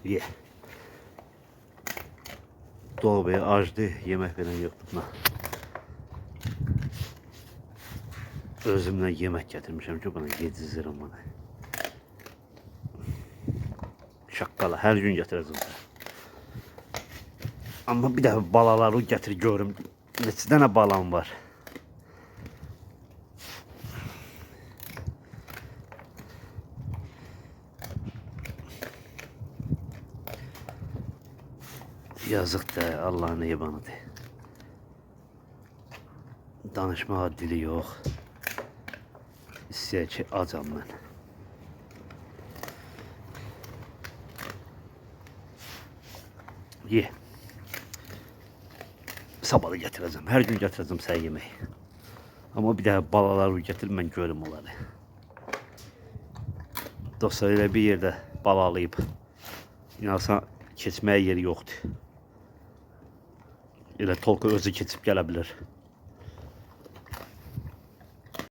Ye. Doğu Bey acdı, yemek veren yoktu buna. Özümden yemek getirmişim ki bana yedizdirim bana. Şaqqala, her gün getirəcəm. Ama bir dəfə balaları getir görüm. Neçə dənə balam var. Yazık da Allah'ın eyvanıdır. Danışmağa dili yok. İstəyir ki acam mən. Ye. Sabah da getireceğim. Her gün getireceğim sen yemeği. Ama bir daha balaları getir ben görüm onları. Dostlar elə bir yerde balalayıb. İnansan keçməyə yeri yoxdur. Elə tolka özü keçib gələ bilər.